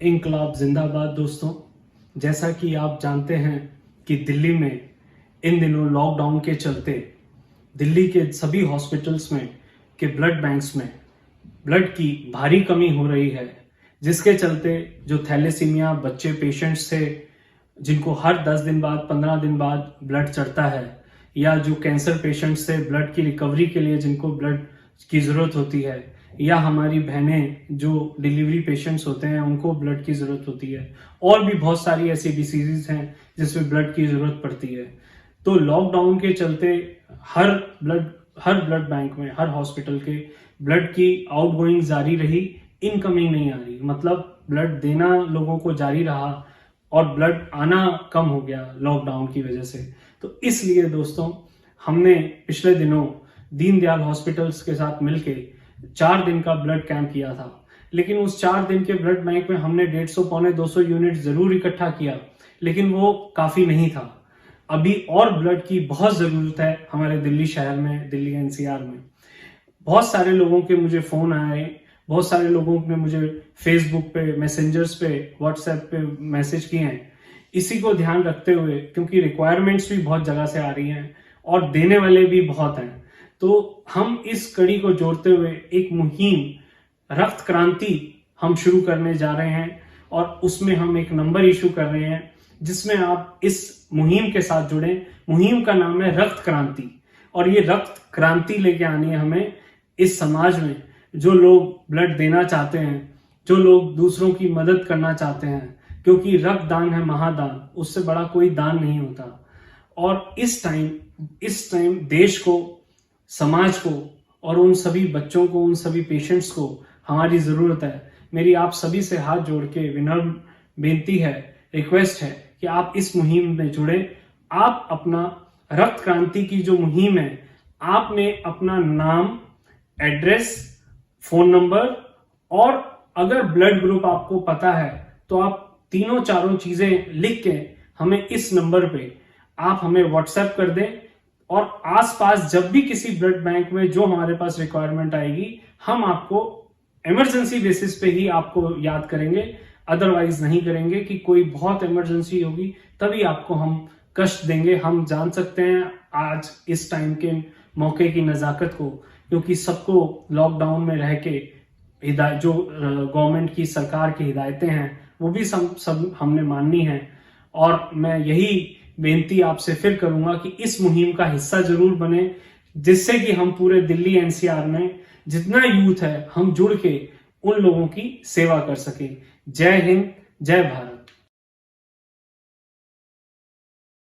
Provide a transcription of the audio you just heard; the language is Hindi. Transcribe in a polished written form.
इंकलाब जिंदाबाद दोस्तों। जैसा कि आप जानते हैं कि दिल्ली में इन दिनों लॉकडाउन के चलते दिल्ली के सभी हॉस्पिटल्स में के ब्लड बैंक्स में ब्लड की भारी कमी हो रही है, जिसके चलते जो थैलेसीमिया बच्चे पेशेंट्स थे जिनको हर 10 दिन बाद 15 दिन बाद ब्लड चढ़ता है, या जो कैंसर पेशेंट्स थे ब्लड की रिकवरी के लिए जिनको ब्लड की ज़रूरत होती है, या हमारी बहनें जो डिलीवरी पेशेंट्स होते हैं उनको ब्लड की ज़रूरत होती है, और भी बहुत सारी ऐसी डिसीजेस हैं जिसमें ब्लड की ज़रूरत पड़ती है। तो लॉकडाउन के चलते हर ब्लड बैंक में, हर हॉस्पिटल के ब्लड की आउटगोइंग जारी रही, इनकमिंग नहीं आ रही। मतलब ब्लड देना लोगों को जारी रहा और ब्लड आना कम हो गया लॉकडाउन की वजह से। तो इसलिए दोस्तों हमने पिछले दिनों दीनदयाल हॉस्पिटल्स के साथ मिलके 4 दिन का ब्लड कैंप किया था। लेकिन उस 4 दिन के ब्लड बैंक में हमने 150 पौने 200 यूनिट जरूर इकट्ठा किया, लेकिन वो काफी नहीं था। अभी और ब्लड की बहुत जरूरत है हमारे दिल्ली शहर में, दिल्ली एनसीआर में। बहुत सारे लोगों के मुझे फोन आए, बहुत सारे लोगों ने मुझे फेसबुक पे, मैसेंजर्स पे, व्हाट्सएप पे मैसेज किए हैं। इसी को ध्यान रखते हुए, क्योंकि रिक्वायरमेंट्स भी बहुत जगह से आ रही हैं और देने वाले भी बहुत हैं, तो हम इस कड़ी को जोड़ते हुए एक मुहिम रक्त क्रांति हम शुरू करने जा रहे हैं, और उसमें हम एक नंबर इशू कर रहे हैं जिसमें आप इस मुहिम के साथ जुड़ें। मुहिम का नाम है रक्त क्रांति, और ये रक्त क्रांति लेके आनी है हमें इस समाज में। जो लोग ब्लड देना चाहते हैं, जो लोग दूसरों की मदद करना चाहते हैं, क्योंकि रक्तदान है महादान, उससे बड़ा कोई दान नहीं होता। और इस टाइम देश को, समाज को और उन सभी बच्चों को, उन सभी पेशेंट्स को हमारी जरूरत है। मेरी आप सभी से हाथ जोड़ के विनम्र बेनती है, रिक्वेस्ट है कि आप इस मुहिम में जुड़े। आप अपना रक्त क्रांति की जो मुहिम है, आपने अपना नाम, एड्रेस, फोन नंबर, और अगर ब्लड ग्रुप आपको पता है तो आप तीनों चारों चीजें लिख के हमें इस नंबर पे आप हमें व्हाट्सएप कर दें। और आसपास जब भी किसी ब्लड बैंक में जो हमारे पास रिक्वायरमेंट आएगी, हम आपको इमरजेंसी बेसिस पे ही आपको याद करेंगे, अदरवाइज नहीं करेंगे। कि कोई बहुत इमरजेंसी होगी तभी आपको हम कष्ट देंगे। हम जान सकते हैं आज इस टाइम के मौके की नजाकत को, क्योंकि सबको लॉकडाउन में रह के जो गवर्नमेंट की, सरकार की हिदायतें हैं वो भी सब हमने माननी है। और मैं यही बेनती आपसे फिर करूंगा कि इस मुहिम का हिस्सा जरूर बने, जिससे कि हम पूरे दिल्ली एनसीआर में जितना यूथ है हम जुड़ के उन लोगों की सेवा कर सके। जय हिंद, जय भारत।